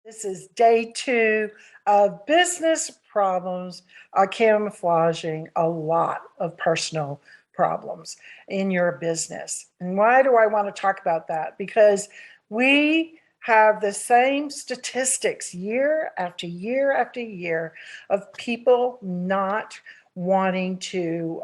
This is day 2 of business problems are camouflaging a lot of personal problems in your business. And why do I want to talk about that? Because we have the same statistics year after year after year of people not wanting to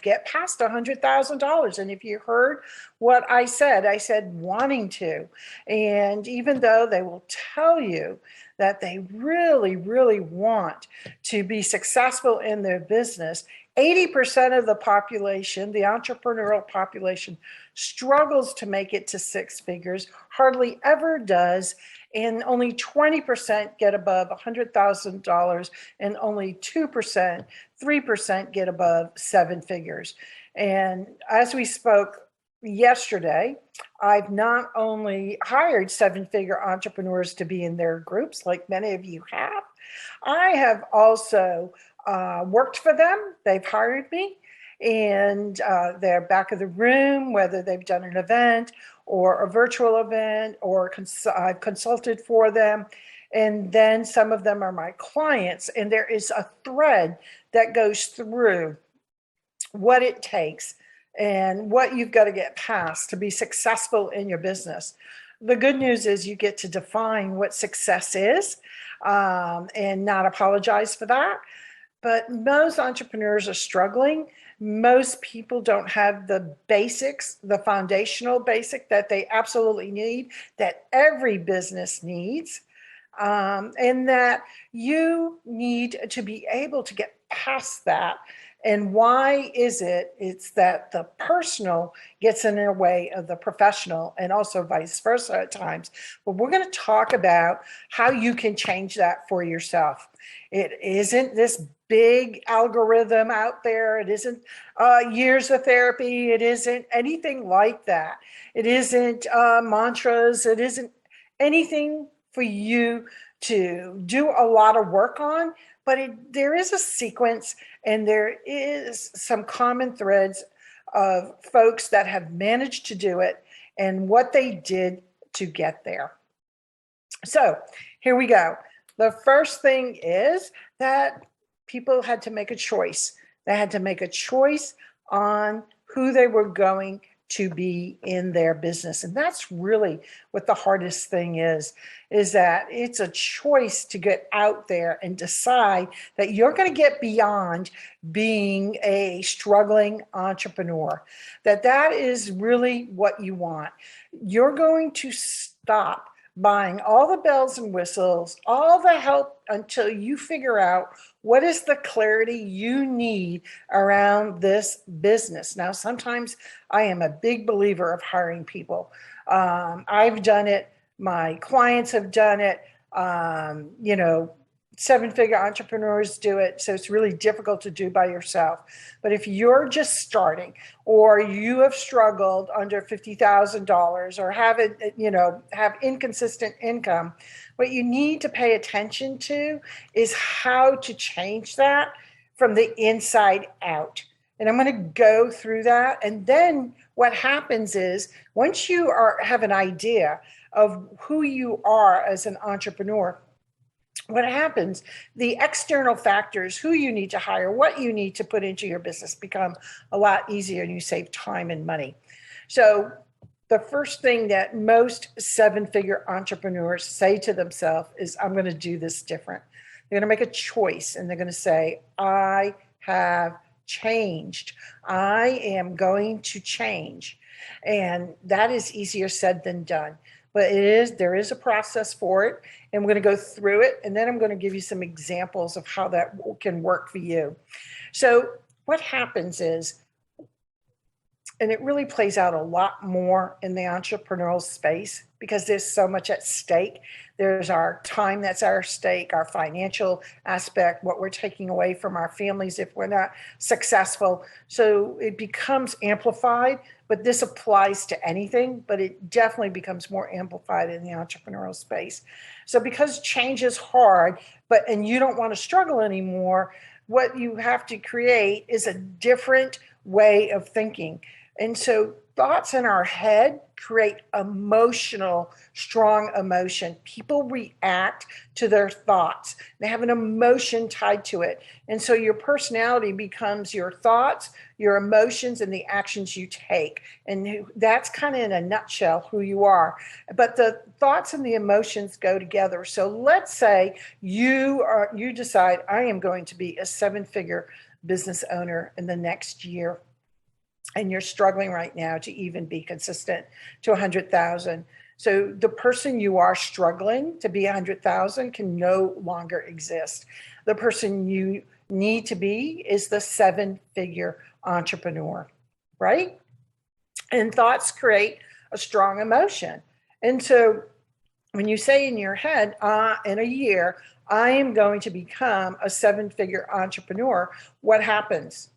get past $100,000. And if you heard what I said wanting to. And even though they will tell you that they really, really want to be successful in their business, 80% of the population, the entrepreneurial population, struggles to make it to six figures, hardly ever does, and only 20% get above $100,000, and only 2%, 3% get above seven figures. And as we spoke yesterday, I've not only hired seven-figure entrepreneurs to be in their groups, like many of you have, I have also worked for them. They've hired me, and they're back of the room, whether they've done an event or a virtual event, or I've consulted for them. And then some of them are my clients, and there is a thread that goes through what it takes and what you've got to get past to be successful in your business. The good news is you get to define what success is and not apologize for that. But most entrepreneurs are struggling. Most people don't have the basics, the foundational basic that they absolutely need, that every business needs, and that you need to be able to get past that. And why is it? It's that the personal gets in the way of the professional, and also vice versa at times. But we're going to talk about how you can change that for yourself. It isn't this big algorithm out there. It isn't years of therapy. It isn't anything like that. It isn't mantras. It isn't anything for you to do a lot of work on, but there is a sequence, and there is some common threads of folks that have managed to do it and what they did to get there. So here we go. The first thing is that people had to make a choice. They had to make a choice on who they were going to be in their business. And that's really what the hardest thing is that it's a choice to get out there and decide that you're going to get beyond being a struggling entrepreneur, that is really what you want. You're going to stop buying all the bells and whistles, all the help, until you figure out what is the clarity you need around this business. Now, sometimes I am a big believer of hiring people. I've done it. My clients have done it. Seven-figure entrepreneurs do it, so it's really difficult to do by yourself. But if you're just starting, or you have struggled under $50,000, or have inconsistent income, what you need to pay attention to is how to change that from the inside out. And I'm going to go through that. And then what happens is, once you have an idea of who you are as an entrepreneur, what happens, the external factors, who you need to hire, what you need to put into your business, become a lot easier, and you save time and money. So the first thing that most seven-figure entrepreneurs say to themselves is, I'm going to do this different. They're going to make a choice, and they're going to say, I have changed. I am going to change. And that is easier said than done. But there is a process for it, and we're going to go through it, and then I'm going to give you some examples of how that can work for you. So what happens is, and it really plays out a lot more in the entrepreneurial space because there's so much at stake. There's our time that's at stake, our financial aspect, what we're taking away from our families if we're not successful. So it becomes amplified, but this applies to anything, but it definitely becomes more amplified in the entrepreneurial space. So because change is hard, and you don't want to struggle anymore, what you have to create is a different way of thinking. And so thoughts in our head create strong emotion. People react to their thoughts. They have an emotion tied to it. And so your personality becomes your thoughts, your emotions, and the actions you take. And that's kind of in a nutshell who you are. But the thoughts and the emotions go together. So let's say you decide, I am going to be a 7-figure business owner in the next year, and you're struggling right now to even be consistent to 100,000. So the person you are struggling to be 100,000 can no longer exist. The person you need to be is the 7-figure entrepreneur, right? And thoughts create a strong emotion. And so when you say in your head, in a year, I am going to become a 7-figure entrepreneur, what happens?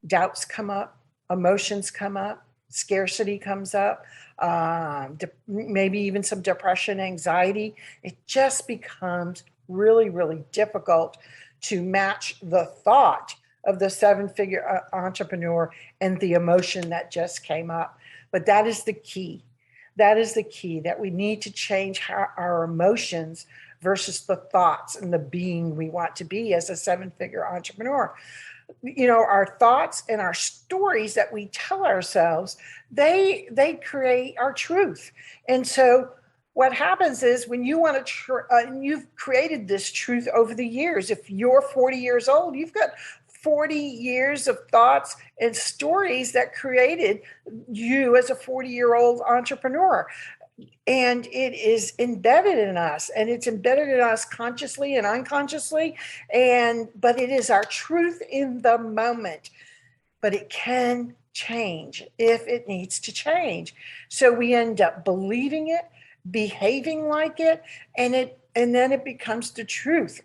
Doubts come up, emotions come up, scarcity comes up, maybe even some depression, anxiety. It just becomes really, really difficult to match the thought of the 7-figure entrepreneur and the emotion that just came up. But that is the key. That is the key, that we need to change our emotions versus the thoughts and the being we want to be as a 7-figure entrepreneur. Our thoughts and our stories that we tell ourselves, they create our truth. And so what happens is when you want to, you've created this truth over the years. If you're 40 years old, you've got 40 years of thoughts and stories that created you as a 40-year-old entrepreneur. And it is embedded in us, and it's embedded in us consciously and unconsciously. But it is our truth in the moment, but it can change if it needs to change. So we end up believing it, behaving like it, and then it becomes the truth.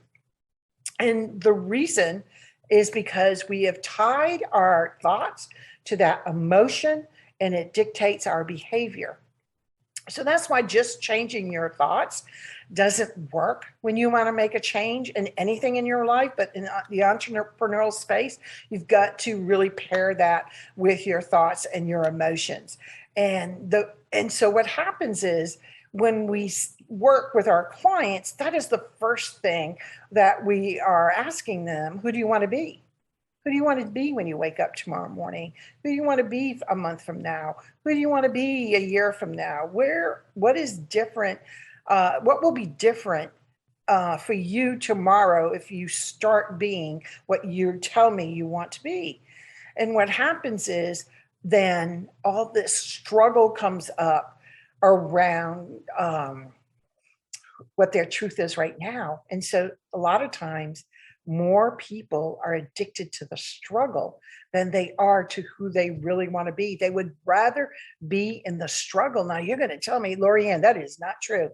And the reason is because we have tied our thoughts to that emotion, and it dictates our behavior. So that's why just changing your thoughts doesn't work when you want to make a change in anything in your life. But in the entrepreneurial space, you've got to really pair that with your thoughts and your emotions. And so what happens is when we work with our clients, that is the first thing that we are asking them: who do you want to be? Who do you want to be when you wake up tomorrow morning? Who do you want to be a month from now? Who do you want to be a year from now? What is different? What will be different for you tomorrow if you start being what you tell me you want to be? And what happens is then all this struggle comes up around what their truth is right now. And so a lot of times, more people are addicted to the struggle than they are to who they really want to be. They would rather be in the struggle. Now, you're going to tell me, Lorianne, that is not true.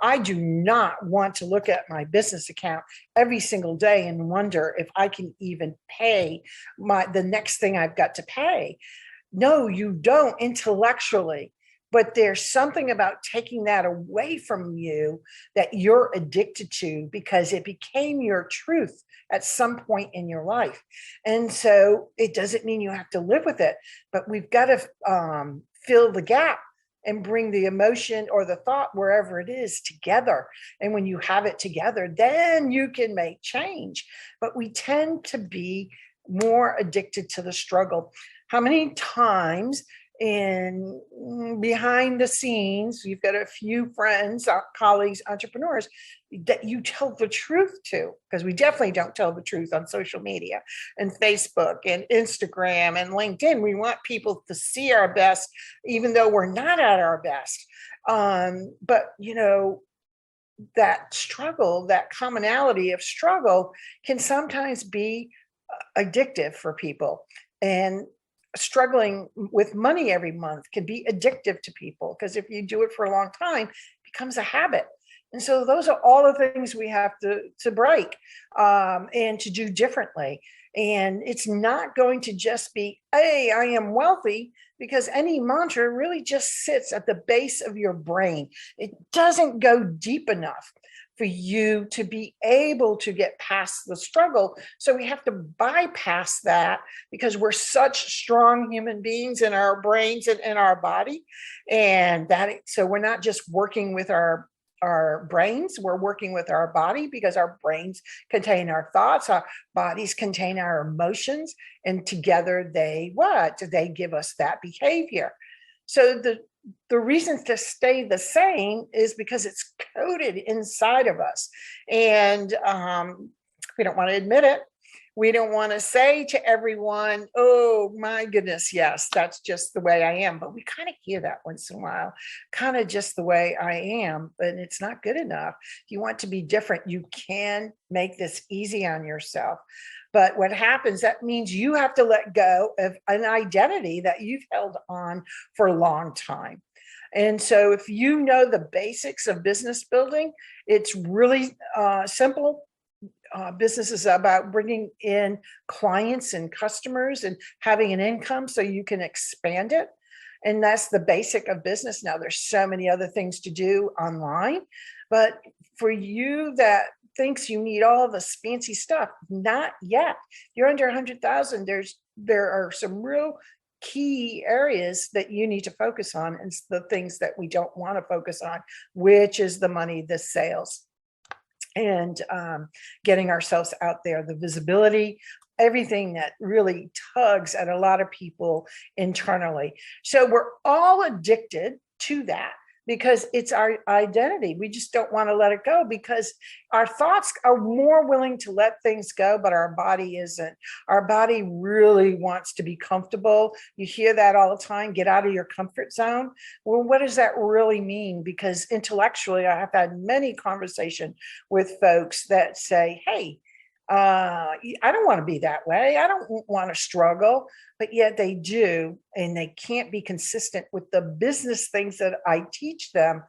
I do not want to look at my business account every single day and wonder if I can even pay the next thing I've got to pay. No, you don't intellectually. But there's something about taking that away from you that you're addicted to because it became your truth at some point in your life. And so it doesn't mean you have to live with it, but we've got to fill the gap and bring the emotion or the thought, wherever it is, together. And when you have it together, then you can make change. But we tend to be more addicted to the struggle. How many times in behind the scenes, you've got a few friends, colleagues, entrepreneurs that you tell the truth to? Because we definitely don't tell the truth on social media and Facebook and Instagram and LinkedIn. We want people to see our best, even though we're not at our best. But that struggle, that commonality of struggle can sometimes be addictive for people. And struggling with money every month can be addictive to people, because if you do it for a long time, it becomes a habit. And so those are all the things we have to break and to do differently. And it's not going to just be, hey, I am wealthy, because any mantra really just sits at the base of your brain. It doesn't go deep enough. for you to be able to get past the struggle. So we have to bypass that because we're such strong human beings in our brains and in our body. And so we're not just working with our brains, we're working with our body, because our brains contain our thoughts, our bodies contain our emotions, and together they give us that behavior. So the reason to stay the same is because it's coded inside of us. And we don't want to admit it. We don't want to say to everyone, oh my goodness, yes, that's just the way I am. But we kind of hear that once in a while, kind of just the way I am, but it's not good enough. If you want to be different, you can make this easy on yourself. But what happens, that means you have to let go of an identity that you've held on for a long time. And so if you know the basics of business building, it's really simple. Business is about bringing in clients and customers and having an income so you can expand it. And that's the basic of business. Now, there's so many other things to do online, but for you that thinks you need all this fancy stuff, not yet. You're under 100,000. There are some real key areas that you need to focus on, and the things that we don't want to focus on, which is the money, the sales, and getting ourselves out there, the visibility, everything that really tugs at a lot of people internally. So we're all addicted to that because it's our identity. We just don't want to let it go because our thoughts are more willing to let things go, but our body isn't. Our body really wants to be comfortable. You hear that all the time, get out of your comfort zone. Well, what does that really mean? Because intellectually, I have had many conversations with folks that say, hey, I don't want to be that way. I don't want to struggle, but yet they do, and they can't be consistent with the business things that I teach them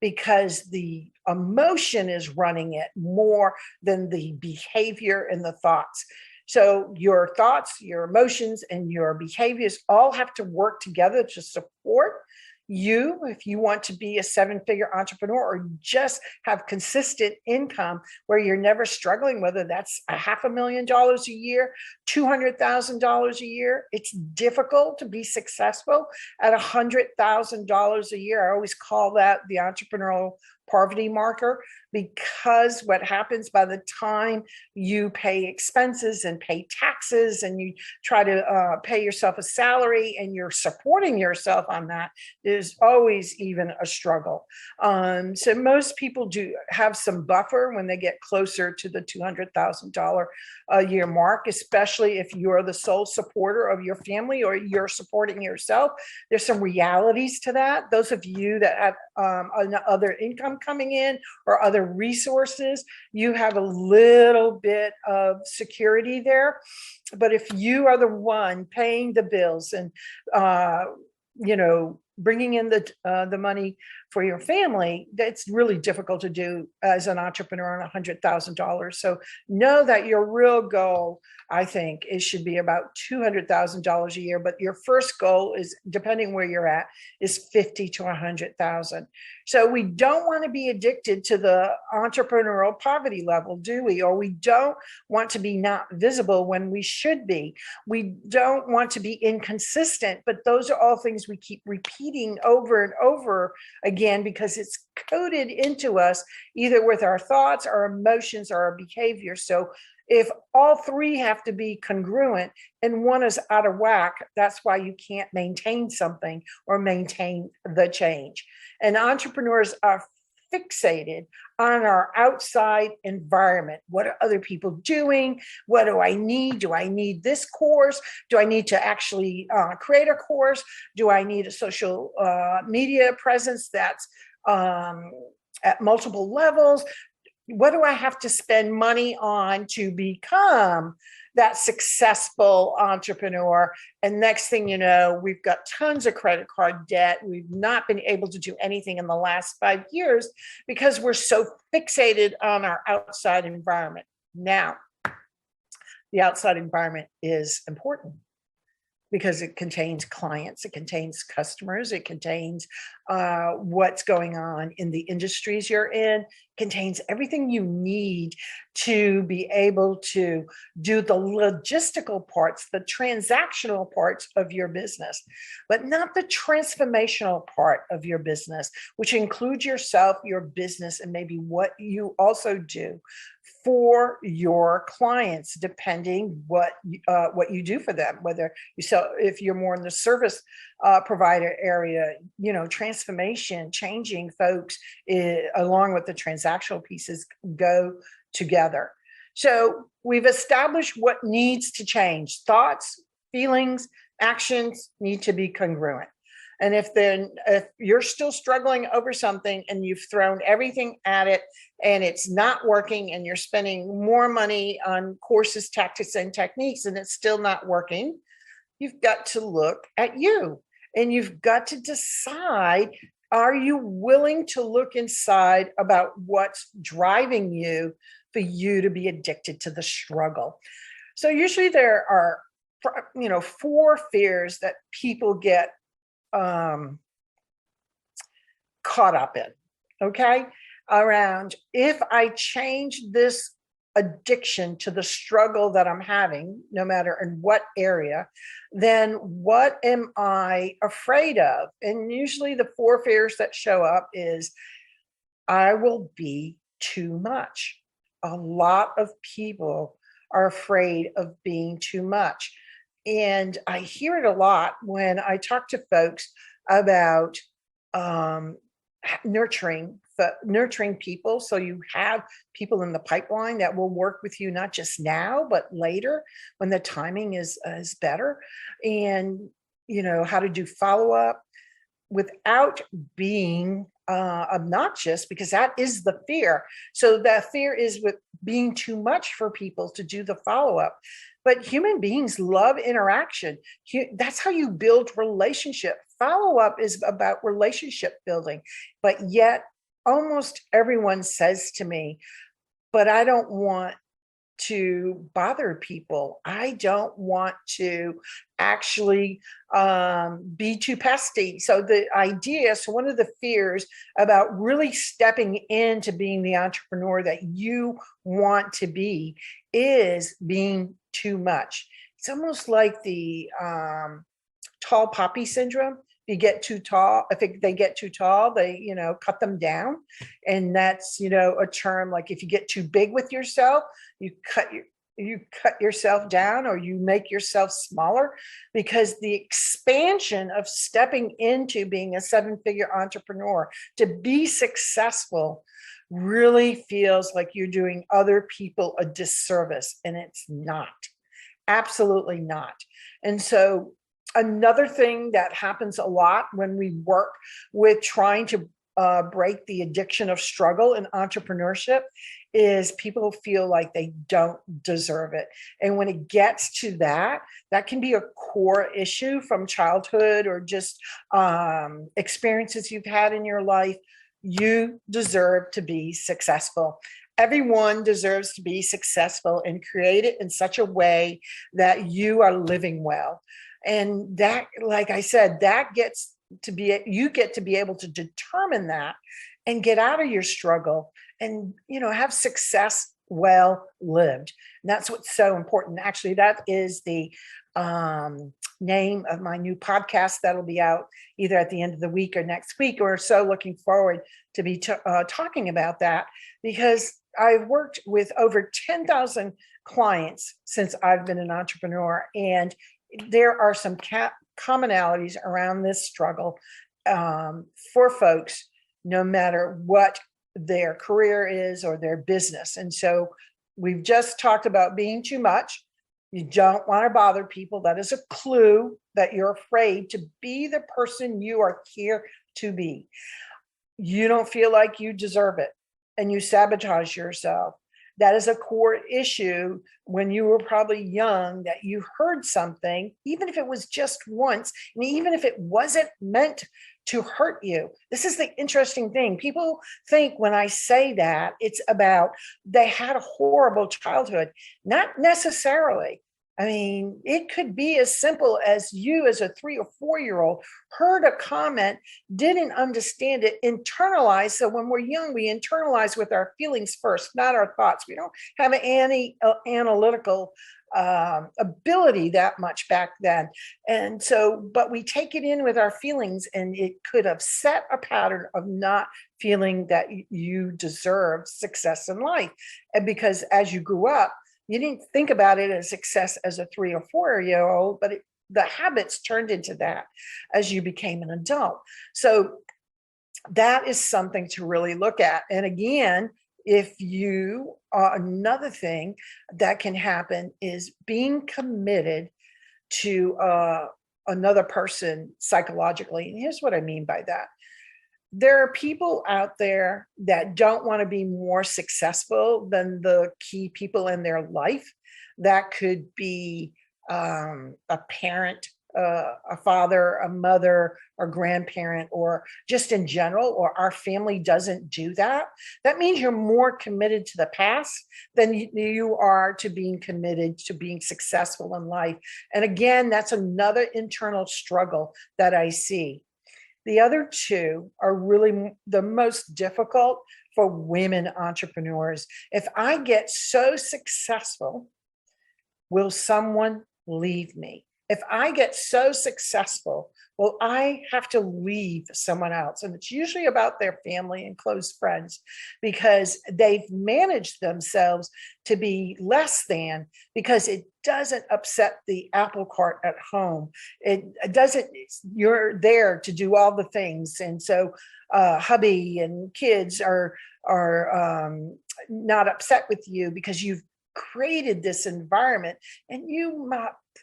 because the emotion is running it more than the behavior and the thoughts. So your thoughts, your emotions, and your behaviors all have to work together to support you if you want to be a seven-figure entrepreneur or just have consistent income where you're never struggling, whether that's $500,000 a year, $200,000 a year. It's difficult to be successful at $100,000 a year. I always call that the entrepreneurial poverty marker, because what happens by the time you pay expenses and pay taxes and you try to pay yourself a salary and you're supporting yourself on that, there's always even a struggle. So most people do have some buffer when they get closer to the $200,000 a year mark, especially if you're the sole supporter of your family or you're supporting yourself. There's some realities to that. Those of you that have other income coming in or other resources, you have a little bit of security there. But if you are the one paying the bills and bringing in the money for your family, that's really difficult to do as an entrepreneur on $100,000. So know that your real goal, I think, it should be about $200,000 a year. But your first goal is, depending where you're at, is 50 to 100,000. So we don't want to be addicted to the entrepreneurial poverty level, do we? Or we don't want to be not visible when we should be. We don't want to be inconsistent, but those are all things we keep repeating over and over again because it's coded into us, either with our thoughts, our emotions, or our behavior. So if all three have to be congruent and one is out of whack, that's why you can't maintain something or maintain the change. And entrepreneurs are fixated on our outside environment. What are other people doing? What do I need? Do I need this course? Do I need to actually create a course? Do I need a social media presence that's at multiple levels? What do I have to spend money on to become that successful entrepreneur? And next thing you know, we've got tons of credit card debt. We've not been able to do anything in the last 5 years because we're so fixated on our outside environment. Now, the outside environment is important. because it contains clients, it contains customers, it contains what's going on in the industries you're in, contains everything you need to be able to do the logistical parts, the transactional parts of your business, but not the transformational part of your business, which includes yourself, your business, and maybe what you also do for your clients, depending what you do for them, whether you sell, if you're more in the service provider area, transformation, changing folks along with the transactional pieces go together. So we've established what needs to change. Thoughts, feelings, actions need to be congruent. And if you're still struggling over something and you've thrown everything at it and it's not working and you're spending more money on courses, tactics, and techniques and it's still not working, you've got to look at you and you've got to decide, are you willing to look inside about what's driving you for you to be addicted to the struggle? So usually there are, 4 fears that people get caught up in, okay? Around, if I change this addiction to the struggle that I'm having, no matter in what area, then what am I afraid of? And usually the 4 fears that show up is, I will be too much. A lot of people are afraid of being too much. And I hear it a lot when I talk to folks about nurturing people. So you have people in the pipeline that will work with you, not just now, but later when the timing is better. And, how to do follow-up without being obnoxious, because that is the fear. So that fear is with being too much for people to do the follow-up. But human beings love interaction. That's how you build relationship. Follow-up is about relationship building. But yet almost everyone says to me, but I don't want to bother people. I don't want to actually be too pesty. So one of the fears about really stepping into being the entrepreneur that you want to be is being too much. It's almost like the tall poppy syndrome. If they get too tall, they, cut them down. And that's, a term, like if you get too big with yourself, you cut yourself down, or you make yourself smaller, because the expansion of stepping into being a 7-figure entrepreneur to be successful really feels like you're doing other people a disservice, and it's not. Absolutely not. And so another thing that happens a lot when we work with trying to break the addiction of struggle in entrepreneurship is people feel like they don't deserve it. And when it gets to that can be a core issue from childhood or just experiences you've had in your life. You deserve to be successful. Everyone deserves to be successful and create it in such a way that you are living well. And that, like I said, you get to be able to determine that and get out of your struggle and, have success well lived. And that's what's so important. Actually, that is the name of my new podcast that'll be out either at the end of the week or next week. We're so looking forward to be talking about that, because I've worked with over 10,000 clients since I've been an entrepreneur, and there are some commonalities around this struggle for folks, no matter what their career is or their business. And so we've just talked about being too much. You don't want to bother people. That is a clue that you're afraid to be the person you are here to be. You don't feel like you deserve it, and you sabotage yourself. That is a core issue when you were probably young, that you heard something, even if it was just once, and even if it wasn't meant to hurt you. This is the interesting thing. People think when I say that, it's about they had a horrible childhood. Not necessarily. I mean, it could be as simple as you as a 3 or 4 year old heard a comment, didn't understand it, internalized. So when we're young, we internalize with our feelings first, not our thoughts. We don't have an analytical ability that much back then. And so, but we take it in with our feelings, and it could have set a pattern of not feeling that you deserve success in life. And because as you grew up, you didn't think about it as success as a 3 or 4 year old, but the habits turned into that as you became an adult. So that is something to really look at. And again, if you another thing that can happen is being committed to another person psychologically. And here's what I mean by that. There are people out there that don't want to be more successful than the key people in their life. That could be a parent, a father, a mother, or grandparent, or just in general, or our family doesn't do that. That means you're more committed to the past than you are to being committed to being successful in life. And again, that's another internal struggle that I see. The other two are really the most difficult for women entrepreneurs. If I get so successful, will someone leave me? If I get so successful, well, I have to leave someone else. And it's usually about their family and close friends, because they've managed themselves to be less than, because it doesn't upset the apple cart at home. It doesn't, you're there to do all the things. And so hubby and kids are not upset with you because you've created this environment, and you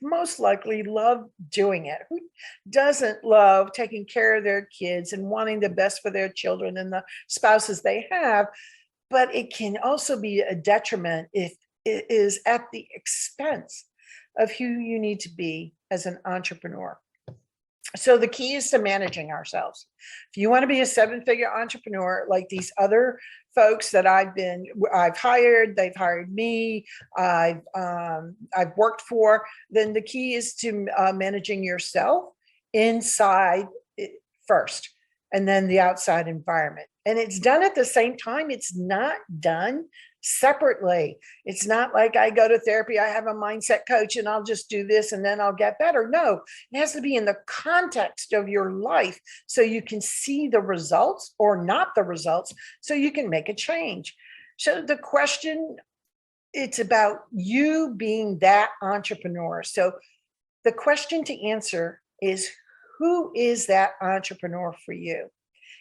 most likely love doing it. Who doesn't love taking care of their kids and wanting the best for their children and the spouses they have? But it can also be a detriment if it is at the expense of who you need to be as an entrepreneur. So the key is to managing ourselves. If you want to be a 7-figure entrepreneur, like these other folks that I've hired, they've hired me, I've worked for, then the key is to managing yourself inside first, and then the outside environment. And it's done at the same time. It's not done separately. It's not like I go to therapy, I have a mindset coach, and I'll just do this and then I'll get better. No, it has to be in the context of your life so you can see the results or not the results, so you can make a change. So the question, it's about you being that entrepreneur. So the question to answer is, who is that entrepreneur for you?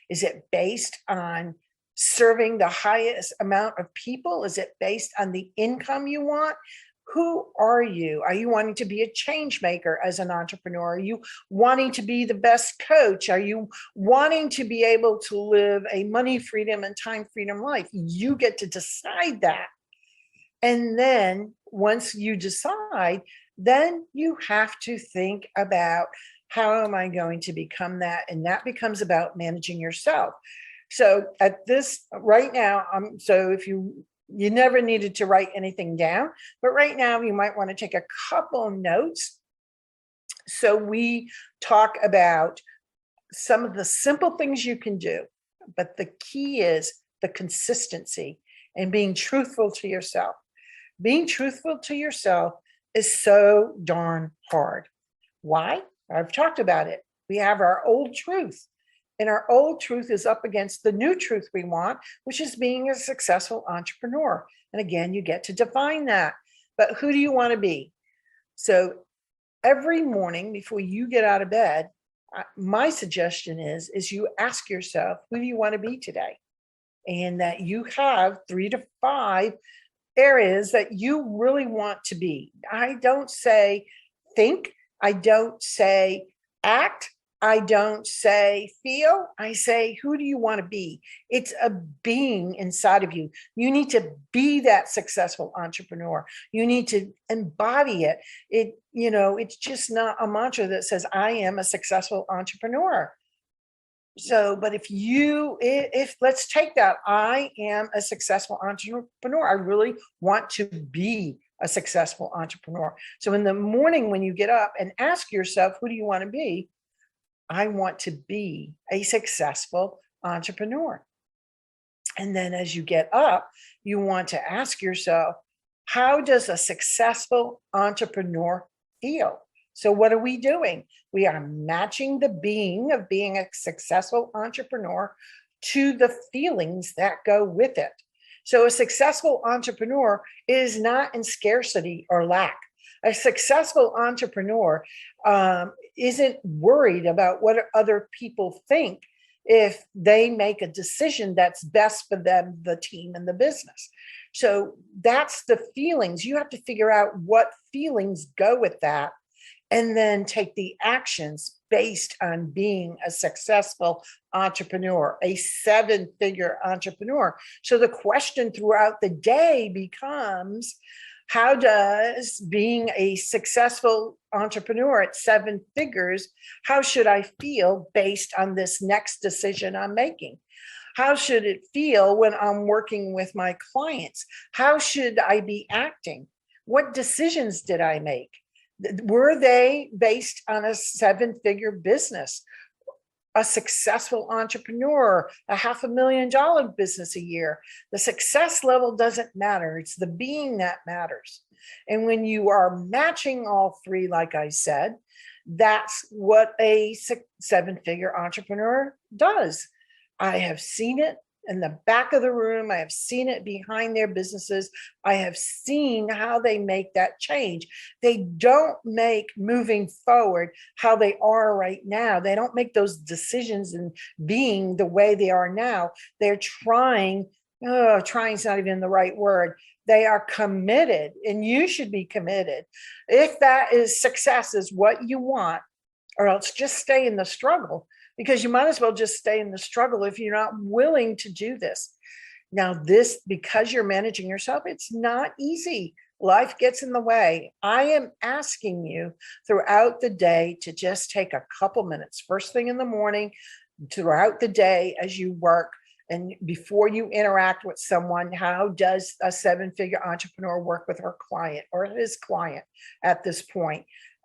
Is it based on serving the highest amount of people? Is it based on the income you want? Who are you? Are you wanting to be a change maker as an entrepreneur? Are you wanting to be the best coach? Are you wanting to be able to live a money freedom and time freedom life? You get to decide that. And then once you decide, then you have to think about, how am I going to become that? And that becomes about managing yourself. So at this right now, so if you never needed to write anything down, but right now you might want to take a couple notes. So we talk about some of the simple things you can do, but the key is the consistency and being truthful to yourself. Being truthful to yourself is so darn hard. Why? I've talked about it. We have our old truth. And our old truth is up against the new truth we want, which is being a successful entrepreneur. And again, you get to define that. But who do you want to be? So every morning before you get out of bed, my suggestion is you ask yourself, who do you want to be today? And that you have 3 to 5 areas that you really want to be. I don't say think. I don't say act. I don't say feel. I say, who do you want to be? It's a being inside of you. You need to be that successful entrepreneur. You need to embody it. It's just not a mantra that says, I am a successful entrepreneur. So, but if let's take that, I am a successful entrepreneur. I really want to be a successful entrepreneur. So in the morning, when you get up and ask yourself, who do you want to be? I want to be a successful entrepreneur. And then as you get up, you want to ask yourself, how does a successful entrepreneur feel? So what are we doing? We are matching the being of being a successful entrepreneur to the feelings that go with it. So a successful entrepreneur is not in scarcity or lack. A successful entrepreneur isn't worried about what other people think if they make a decision that's best for them, the team, and the business. So that's the feelings. You have to figure out what feelings go with that and then take the actions based on being a successful entrepreneur, a seven-figure entrepreneur. So the question throughout the day becomes, how does being a successful entrepreneur at seven figures, how should I feel based on this next decision I'm making? How should it feel when I'm working with my clients? How should I be acting? What decisions did I make? Were they based on a seven-figure business? A successful entrepreneur, a $500,000 business a year. The success level doesn't matter. It's the being that matters. And when you are matching all three, like I said, that's what a seven-figure entrepreneur does. I have seen it in the back of the room. I have seen it behind their businesses. I have seen how they make that change. They don't make moving forward how they are right now. They don't make those decisions and being the way they are now. They're trying is not even the right word. They are committed, and you should be committed. If that is success is what you want, or else just stay in the struggle, because you might as well just stay in the struggle if you're not willing to do this. Now, this, because you're managing yourself, it's not easy. Life gets in the way. I am asking you throughout the day to just take a couple minutes, first thing in the morning, throughout the day as you work, and before you interact with someone. How does a seven-figure entrepreneur work with her client or his client at this point?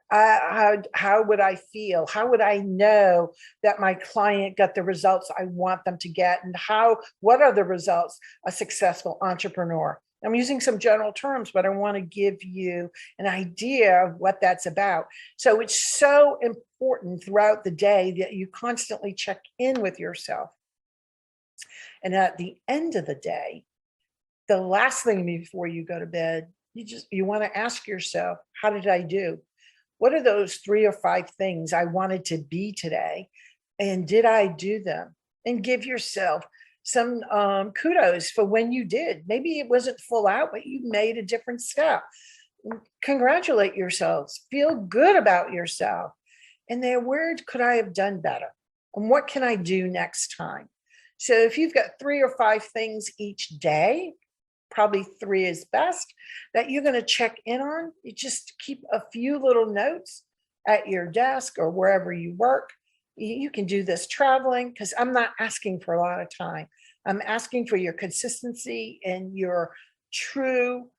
How would I feel? How would I know that my client got the results I want them to get? And what are the results a successful entrepreneur? I'm using some general terms, but I want to give you an idea of what that's about. So it's so important throughout the day that you constantly check in with yourself. And at the end of the day, the last thing before you go to bed, you want to ask yourself, how did I do? What are those 3 or 5 things I wanted to be today? And did I do them? And give yourself some kudos for when you did. Maybe it wasn't full out, but you made a different step. Congratulate yourselves. Feel good about yourself. And then, where could I have done better? And what can I do next time? So if you've got 3 or 5 things each day, probably 3 is best, that you're going to check in on. You just keep a few little notes at your desk or wherever you work. You can do this traveling, because I'm not asking for a lot of time. I'm asking for your consistency and your true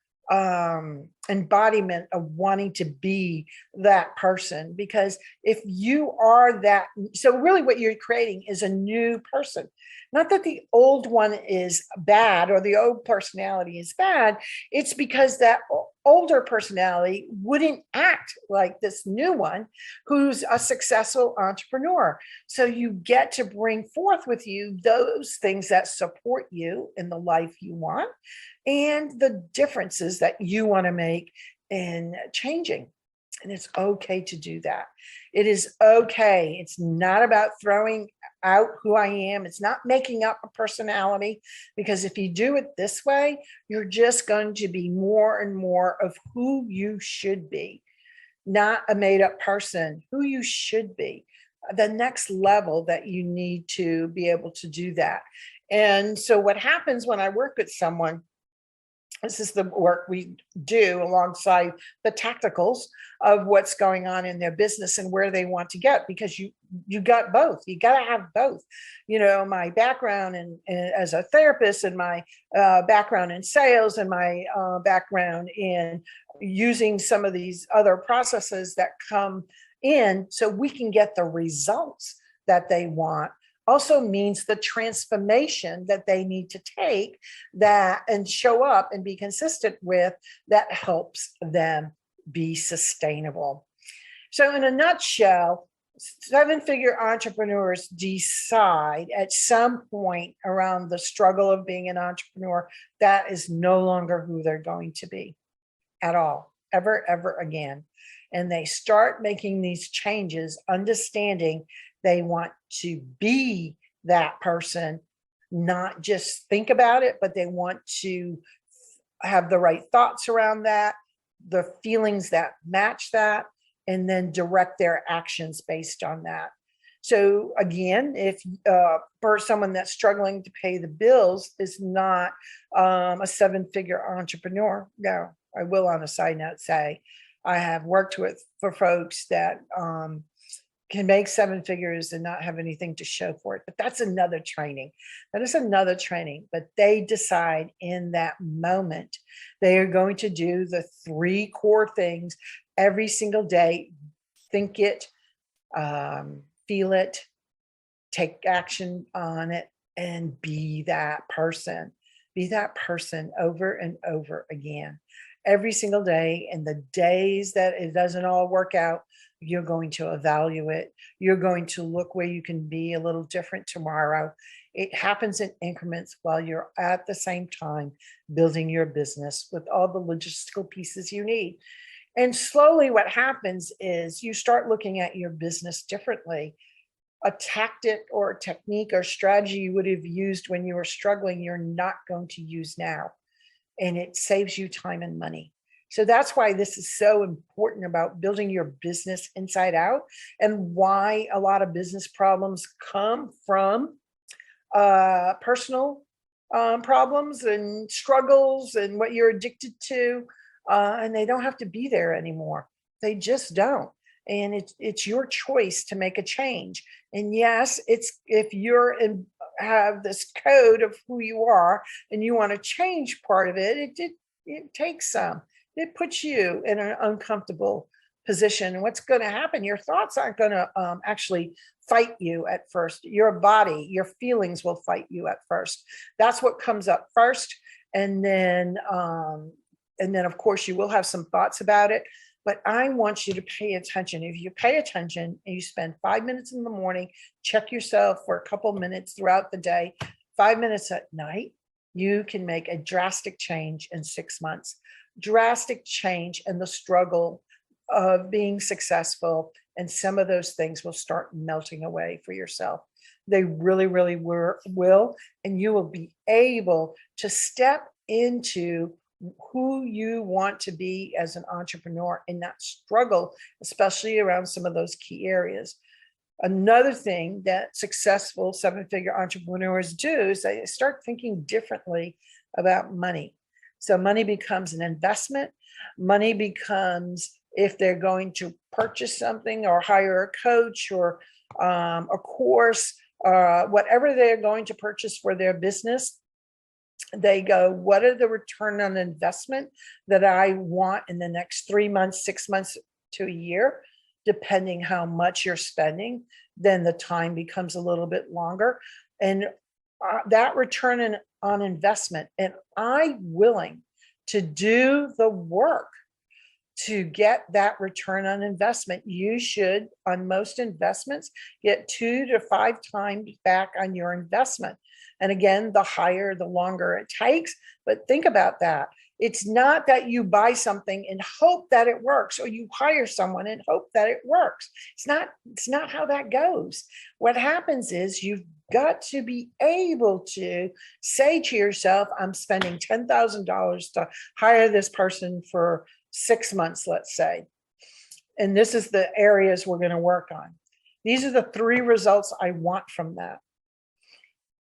embodiment of wanting to be that person. Because if you are that, so really what you're creating is a new person. Not that the old one is bad or the old personality is bad. It's because that older personality wouldn't act like this new one who's a successful entrepreneur. So you get to bring forth with you those things that support you in the life you want and the differences that you want to make in changing. And it's okay to do that. It is okay. It's not about throwing out who I am. It's not making up a personality, because if you do it this way, you're just going to be more and more of who you should be, not a made up person, who you should be, the next level that you need to be able to do that. And so what happens when I work with someone, this is the work we do alongside the tacticals of what's going on in their business and where they want to get, because you got both. You got to have both. You know, my background as a therapist, and my background in sales, and my background in using some of these other processes that come in so we can get the results that they want also means the transformation that they need to take that and show up and be consistent with that helps them be sustainable. So in a nutshell, 7-figure entrepreneurs decide at some point around the struggle of being an entrepreneur that is no longer who they're going to be at all, ever again. And they start making these changes, understanding they want to be that person, not just think about it, but they want to have the right thoughts around that, the feelings that match that, and then direct their actions based on that. So again, if for someone that's struggling to pay the bills is not a 7-figure entrepreneur, no, I will on a side note say I have worked for folks that can make 7 figures and not have anything to show for it. But that's another training. That is another training. But they decide in that moment, they are going to do the 3 core things every single day. Think it, feel it, take action on it, and be that person. Be that person over and over again. Every single day. And the days that it doesn't all work out, you're going to evaluate. You're going to look where you can be a little different tomorrow. It happens in increments while you're at the same time building your business with all the logistical pieces you need. And slowly what happens is you start looking at your business differently. A tactic or a technique or strategy you would have used when you were struggling, you're not going to use now. And it saves you time and money. So that's why this is so important about building your business inside out, and why a lot of business problems come from personal problems and struggles and what you're addicted to. And they don't have to be there anymore. They just don't. And it's your choice to make a change. And yes, it's if you're have this code of who you are and you want to change part of it, it takes some. It puts you in an uncomfortable position. And what's going to happen? Your thoughts aren't going to actually fight you at first. Your body, your feelings will fight you at first. That's what comes up first. And then of course, you will have some thoughts about it. But I want you to pay attention. If you pay attention and you spend 5 minutes in the morning, check yourself for a couple minutes throughout the day, 5 minutes at night, you can make a drastic change in 6 months. Drastic change in the struggle of being successful. And some of those things will start melting away for yourself. They really, really will. And you will be able to step into who you want to be as an entrepreneur and not struggle, especially around some of those key areas. Another thing that successful 7-figure entrepreneurs do is they start thinking differently about money. So money becomes an investment. Money becomes, if they're going to purchase something or hire a coach or a course, whatever they're going to purchase for their business, they go, what are the return on investment that I want in the next 3 months, 6 months to a year, depending how much you're spending. Then the time becomes a little bit longer. And that return on investment, and I'm willing to do the work to get that return on investment. You should, on most investments, get 2 to 5 times back on your investment. And again, the higher, the longer it takes. But think about that. It's not that you buy something and hope that it works, or you hire someone and hope that it works. It's not how that goes. What happens is you've got to be able to say to yourself, I'm spending $10,000 to hire this person for 6 months, let's say. And this is the areas we're going to work on. These are the 3 results I want from that.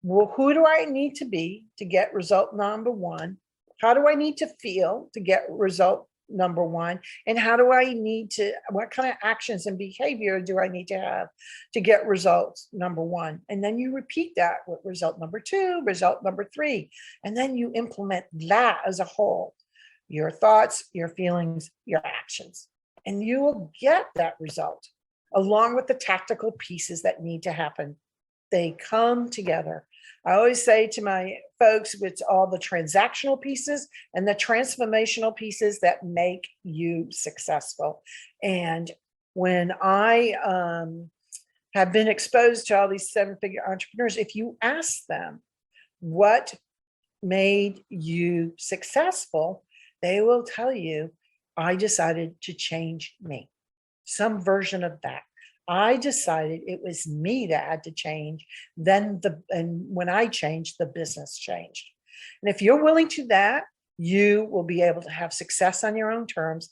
Well, who do I need to be to get result number 1? How do I need to feel to get result number 1? And how do I need to, what kind of actions and behavior do I need to have to get results number 1? And then you repeat that with result number 2, result number 3, and then you implement that as a whole. your thoughts, your feelings, your actions, and you will get that result along with the tactical pieces that need to happen. They come together. I always say to my folks, it's all the transactional pieces and the transformational pieces that make you successful. And when I have been exposed to all these seven-figure entrepreneurs, if you ask them what made you successful, they will tell you, I decided to change me. Some version of that. I decided it was me that had to change. And when I changed, the business changed. And if you're willing to that, you will be able to have success on your own terms.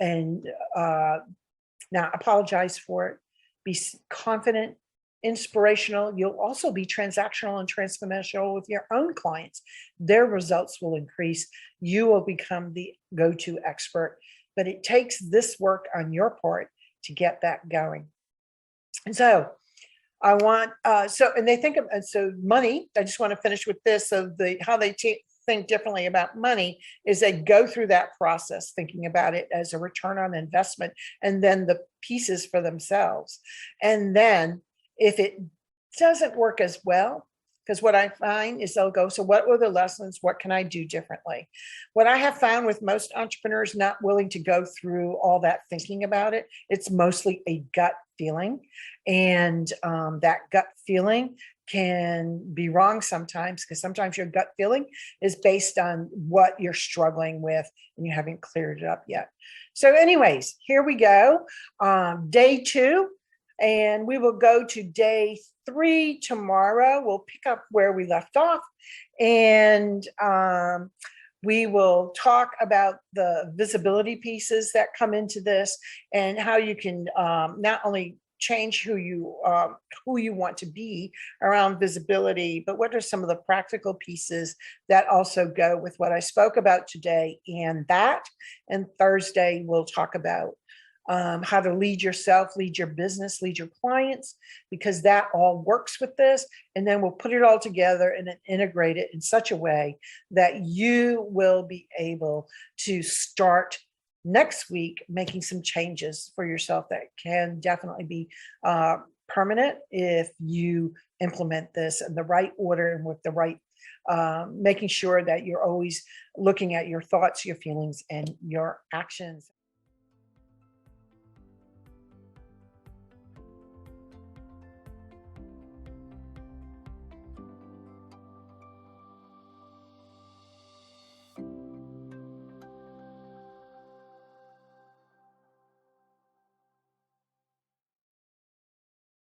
And now apologize for it. Be confident, inspirational. You'll also be transactional and transformational with your own clients. Their results will increase. You will become the go-to expert. But it takes this work on your part to get that going. And so I want, and they think of, so money, I just want to finish with this. So how they think differently about money is they go through that process, thinking about it as a return on investment, and then the pieces for themselves. And then if it doesn't work as well, because what I find is they'll go, so what were the lessons? What can I do differently? What I have found with most entrepreneurs not willing to go through all that thinking about it, it's mostly a gut feeling. And that gut feeling can be wrong sometimes, because sometimes your gut feeling is based on what you're struggling with and you haven't cleared it up yet. So anyways, here we go. Day 2. And we will go to day 3 tomorrow. We'll pick up where we left off. And we will talk about the visibility pieces that come into this and how you can not only change who you want to be around visibility, but what are some of the practical pieces that also go with what I spoke about today and that. And Thursday, we'll talk about how to lead yourself, lead your business, lead your clients, because that all works with this. And then we'll put it all together and then integrate it in such a way that you will be able to start next week making some changes for yourself that can definitely be permanent if you implement this in the right order and with the right making sure that you're always looking at your thoughts, your feelings, and your actions.